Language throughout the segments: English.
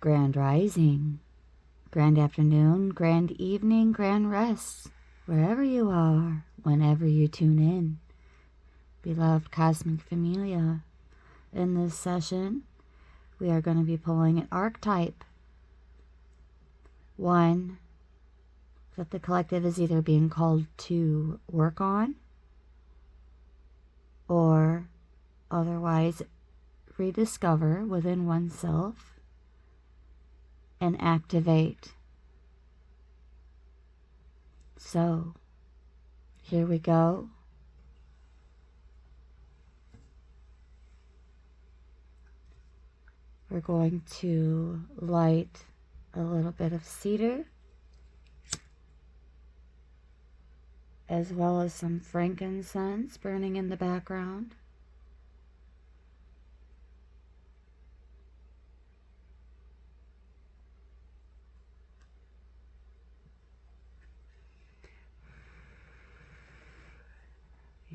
Grand rising, grand afternoon, grand evening, grand rest, wherever you are, whenever you tune in. Beloved Cosmic Familia, in this session, we are going to be pulling an archetype. One that the collective is either being called to work on or otherwise rediscover within oneself and activate. So, here we go. We're going to light a little bit of cedar, as well as some frankincense burning in the background.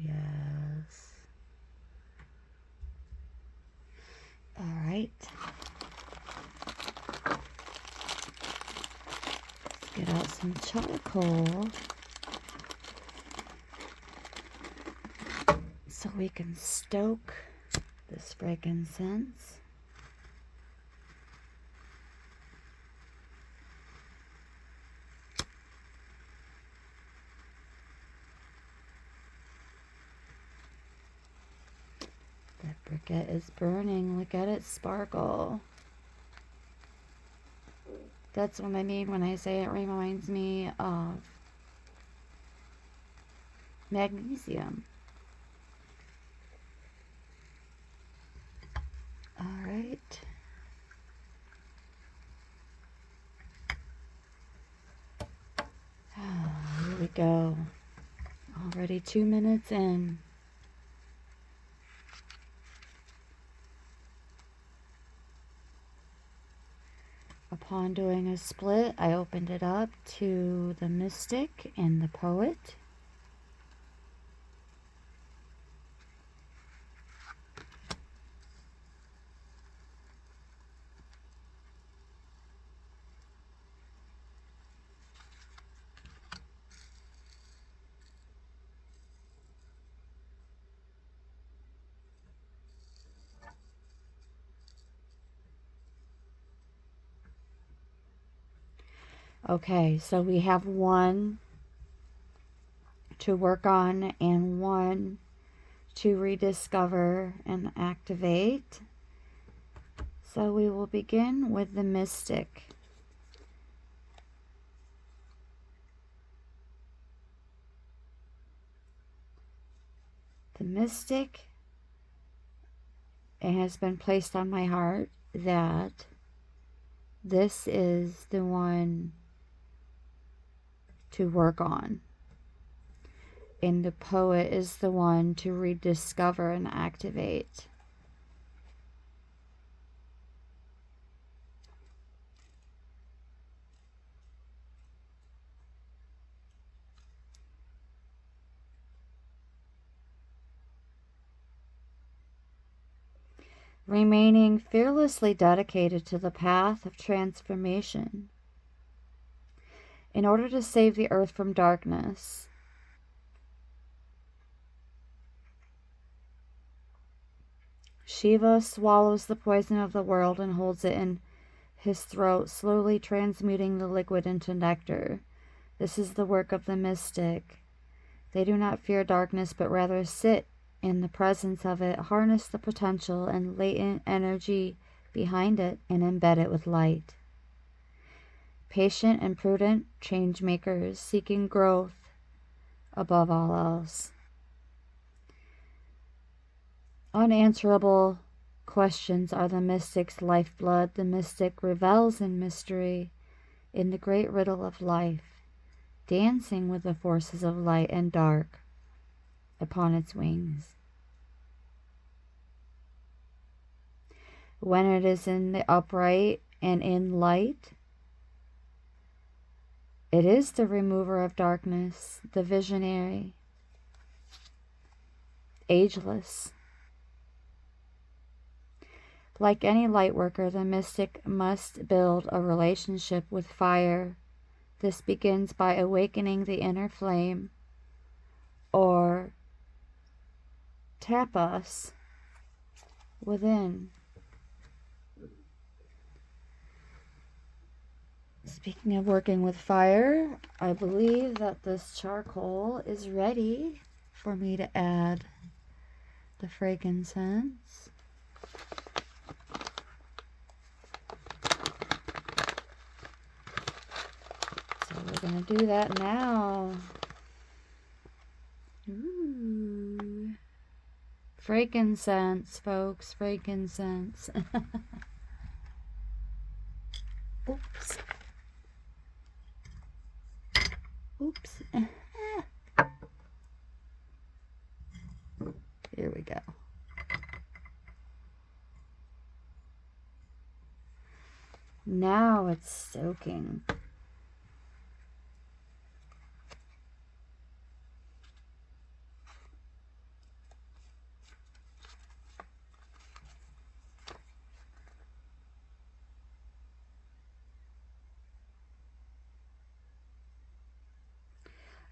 Yes. All right. Let's get out some charcoal so we can stoke this frankincense. That briquette is burning. Look at it sparkle. That's what I mean when I say it reminds me of magnesium. All right. Here we go. Already 2 minutes in. Upon doing a split, I opened it up to the mystic and the poet. Okay, so we have one to work on and one to rediscover and activate. So we will begin with the mystic. The mystic, it has been placed on my heart that this is the one to work on. And the poet is the one to rediscover and activate. Remaining fearlessly dedicated to the path of transformation in order to save the earth from darkness. Shiva swallows the poison of the world and holds it in his throat, slowly transmuting the liquid into nectar. This is the work of the mystic. They do not fear darkness, but rather sit in the presence of it, harness the potential and latent energy behind it, and embed it with light. Patient and prudent change makers, seeking growth above all else. Unanswerable questions are the mystic's lifeblood. The mystic revels in mystery, in the great riddle of life, dancing with the forces of light and dark upon its wings. When it is in the upright and in light, it is the remover of darkness, the visionary, ageless. Like any light worker, the mystic must build a relationship with fire. This begins by awakening the inner flame, or tapas, within. Speaking of working with fire, I believe that this charcoal is ready for me to add the frankincense. So we're going to do that now. Ooh. Frankincense, folks, frankincense. Oops. Oops. Here we go. Now it's soaking.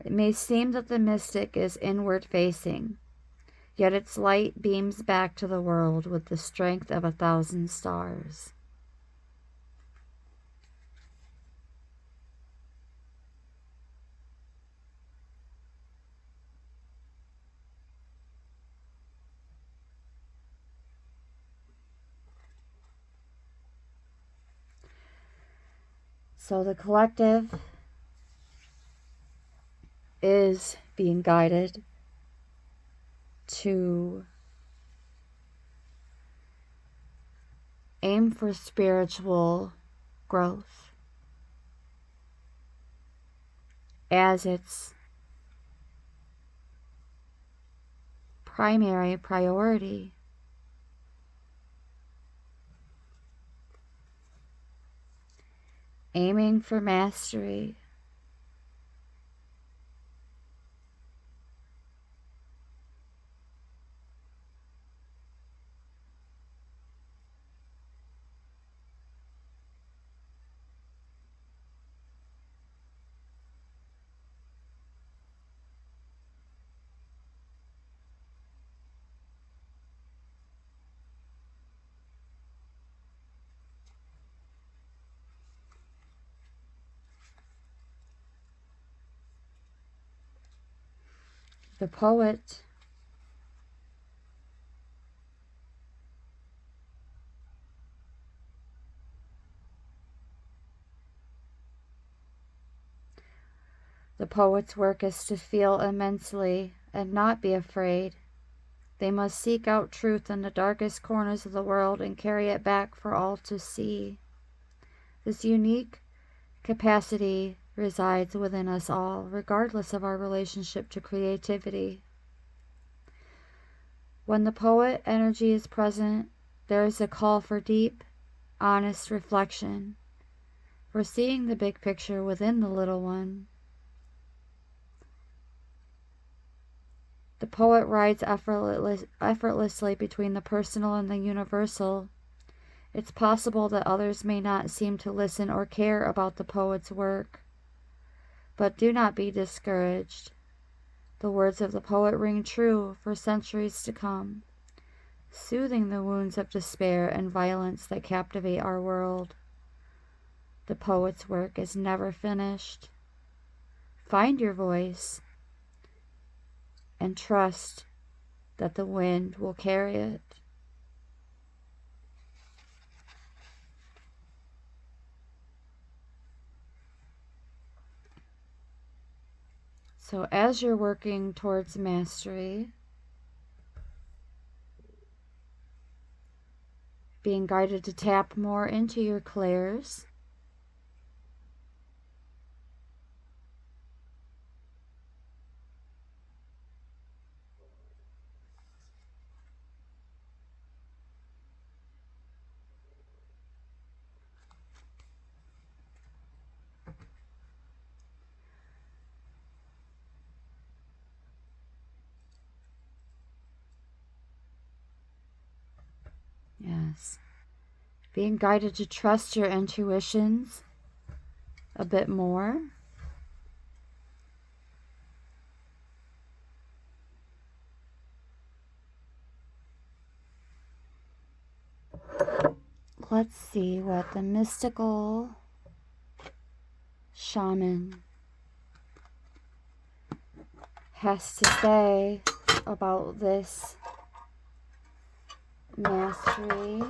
It may seem that the mystic is inward facing, yet its light beams back to the world with the strength of 1,000 stars. So the collective is being guided to aim for spiritual growth as its primary priority. Aiming for mastery. The poet The poet's work is to feel immensely and not be afraid. They must seek out truth in the darkest corners of the world and carry it back for all to see. This unique capacity resides within us all, regardless of our relationship to creativity. When the poet energy is present, there is a call for deep, honest reflection, for seeing the big picture within the little one. The poet rides effortlessly between the personal and the universal. It's possible that others may not seem to listen or care about the poet's work, but do not be discouraged. The words of the poet ring true for centuries to come, soothing the wounds of despair and violence that captivate our world. The poet's work is never finished. Find your voice and trust that the wind will carry it. So as you're working towards mastery, being guided to tap more into your clairs, yes. Being guided to trust your intuitions a bit more. Let's see what the mystical shaman has to say about this mastery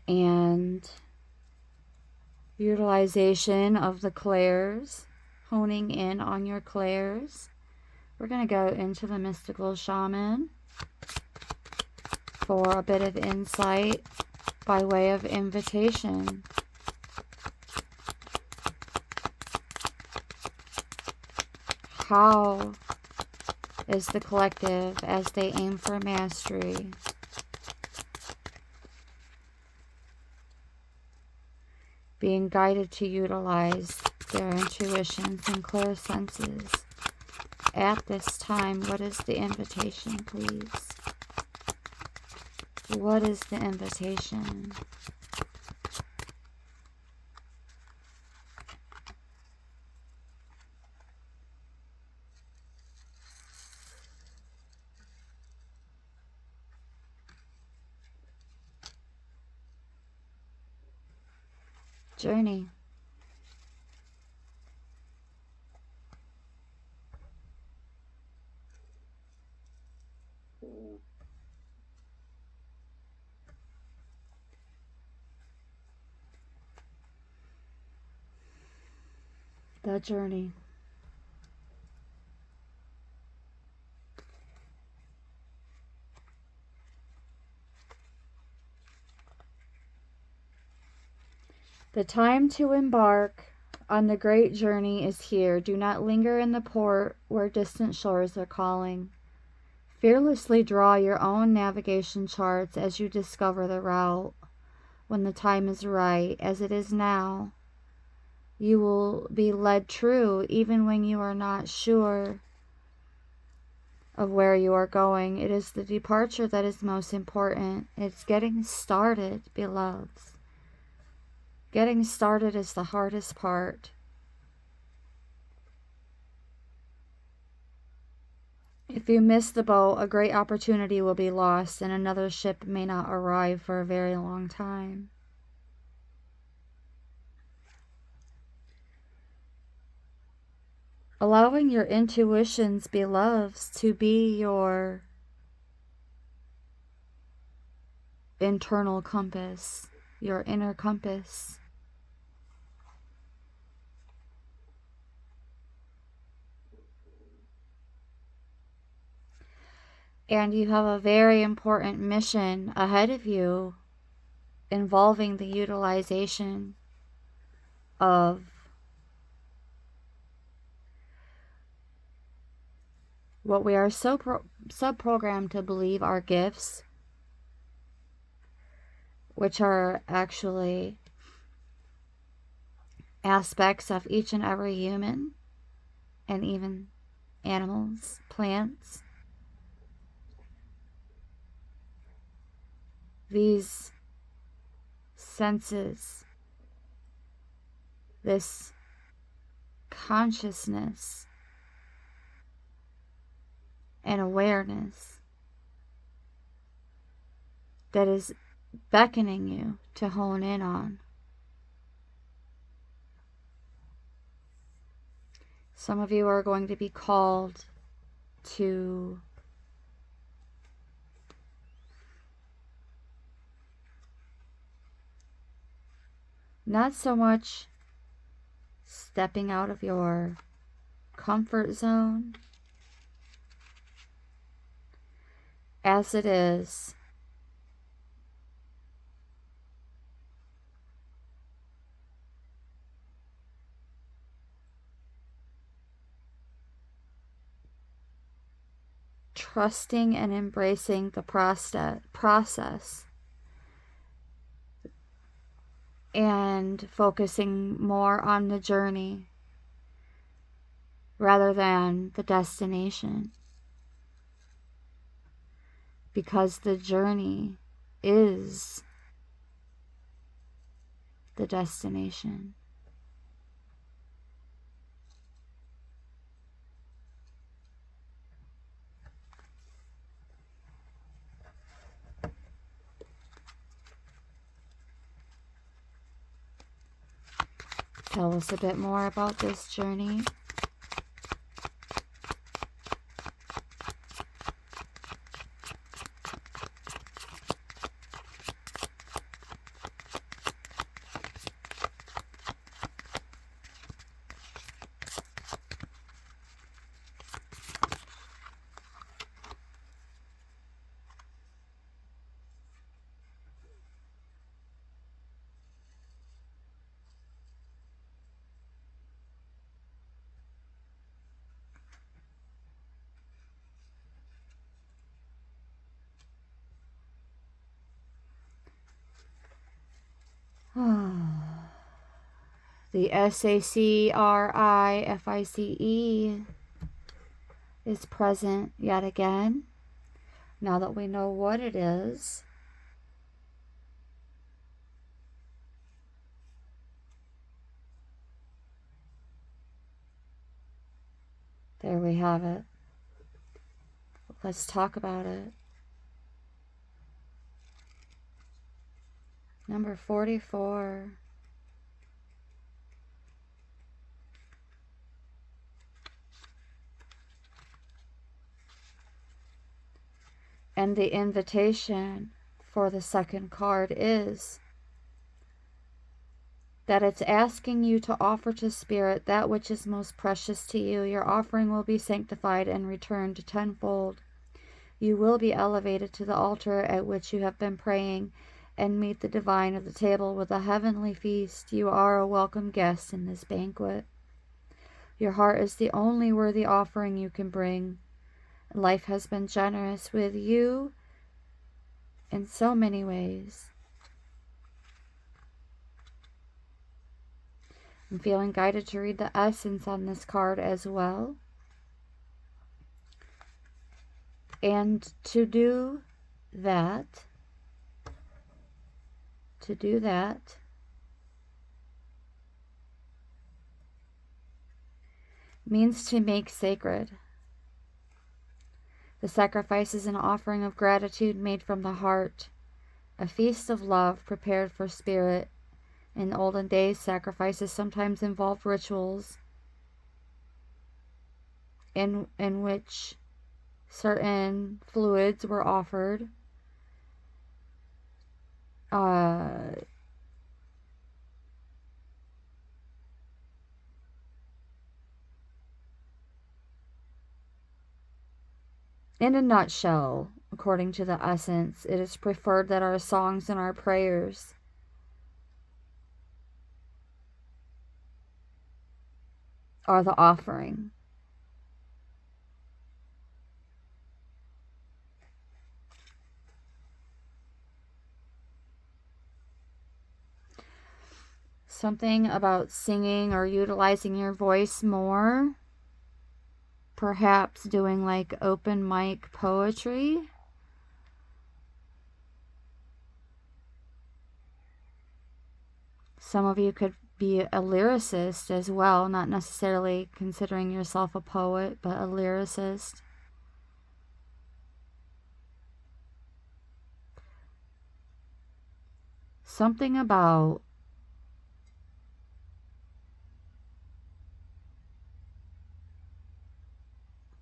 and utilization of the clairs, honing in on your clairs. We're going to go into the mystical shaman for a bit of insight by way of invitation. How is the collective as they aim for mastery being guided to utilize their intuitions and clear senses at this time? What is the invitation, please? What is the invitation? Journey. The journey. The time to embark on the great journey is here. Do not linger in the port where distant shores are calling. Fearlessly draw your own navigation charts as you discover the route. When the time is right, as it is now, you will be led true even when you are not sure of where you are going. It is the departure that is most important. It's getting started, beloveds. Getting started is the hardest part. If you miss the boat, a great opportunity will be lost and another ship may not arrive for a very long time. Allowing your intuitions, beloveds, to be your internal compass, your inner compass. And you have a very important mission ahead of you involving the utilization of what we are so sub-programmed to believe are gifts, which are actually aspects of each and every human and even animals, plants. These senses, this consciousness and awareness that is beckoning you to hone in on. Some of you are going to be called to not so much stepping out of your comfort zone as it is trusting and embracing the process and focusing more on the journey rather than the destination. because the journey is the destination. Tell us a bit more about this journey. The SACRIFICE is present yet again. Now that we know what it is, there we have it. Let's talk about it. Number 44. And the invitation for the second card is that it's asking you to offer to Spirit that which is most precious to you. Your offering will be sanctified and returned tenfold. You will be elevated to the altar at which you have been praying and meet the divine at the table with a heavenly feast. You are a welcome guest in this banquet. Your heart is the only worthy offering you can bring. Life has been generous with you in so many ways. I'm feeling guided to read the essence on this card as well. And to do that means to make sacred. The sacrifice is an offering of gratitude made from the heart, a feast of love prepared for Spirit. In olden days, sacrifices sometimes involved rituals in which certain fluids were offered. In a nutshell, according to the essence, it is preferred that our songs and our prayers are the offering. Something about singing or utilizing your voice more. Perhaps doing like open mic poetry. Some of you could be a lyricist as well, not necessarily considering yourself a poet, but a lyricist. Something about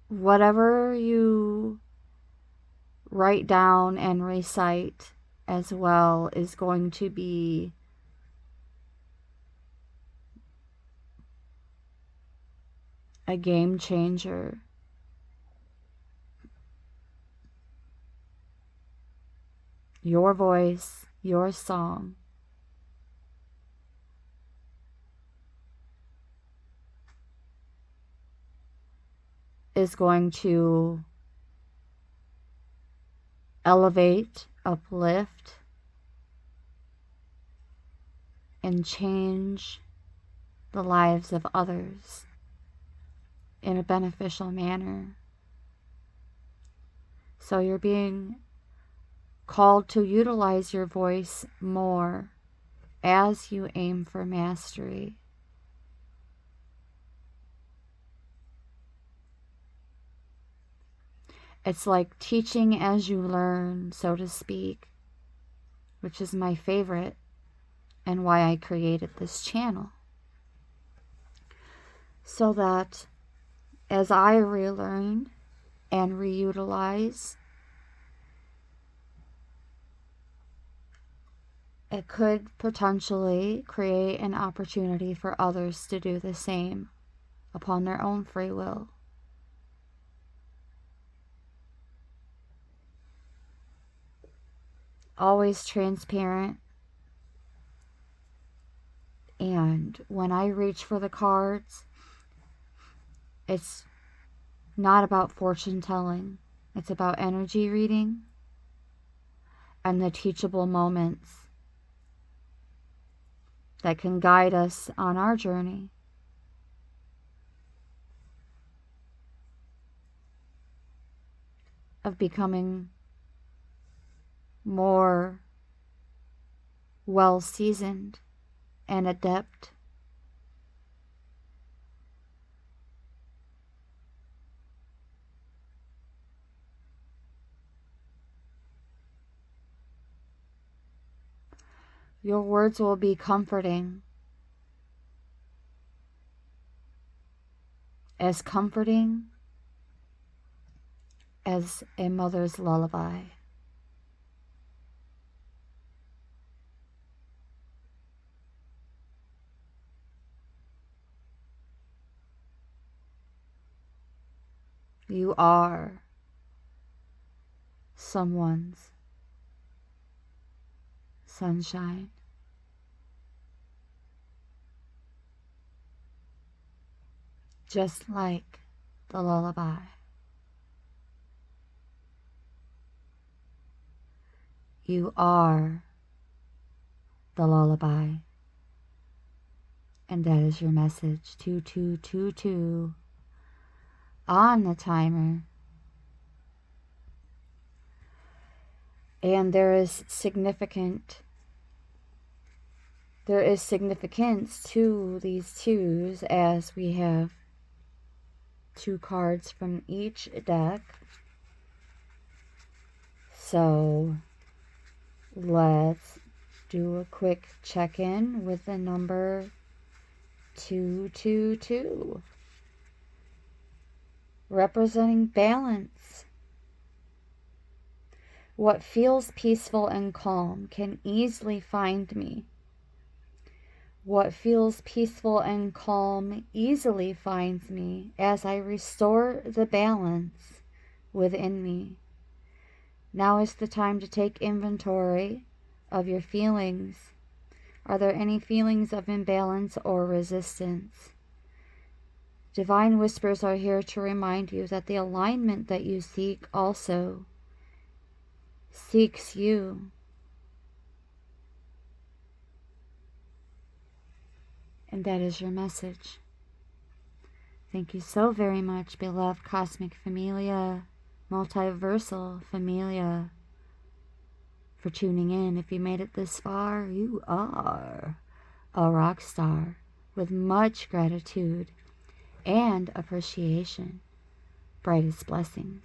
whatever you write down and recite as well is going to be a game changer. Your voice, your song. Is going to elevate, uplift, and change the lives of others in a beneficial manner. So you're being called to utilize your voice more as you aim for mastery. It's like teaching as you learn, so to speak, which is my favorite and why I created this channel. So that as I relearn and reutilize, it could potentially create an opportunity for others to do the same upon their own free will. Always transparent. And when I reach for the cards, it's not about fortune telling. It's about energy reading and the teachable moments that can guide us on our journey. Of becoming more well-seasoned and adept. Your words will be comforting as a mother's lullaby. You are someone's sunshine. Just like the lullaby. You are the lullaby. And that is your message. 2222 on the timer. And there is significance to these twos, as we have 2 cards from each deck. So let's do a quick check-in with the number 222, representing balance. What feels peaceful and calm can easily find me. What feels peaceful and calm easily finds me as I restore the balance within me. Now is the time to take inventory of your feelings. Are there any feelings of imbalance or resistance? Divine whispers are here to remind you that the alignment that you seek also seeks you. And that is your message. Thank you so very much, beloved Cosmic Familia, Multiversal Familia, for tuning in. If you made it this far, you are a rock star with much gratitude and appreciation. Brightest blessings.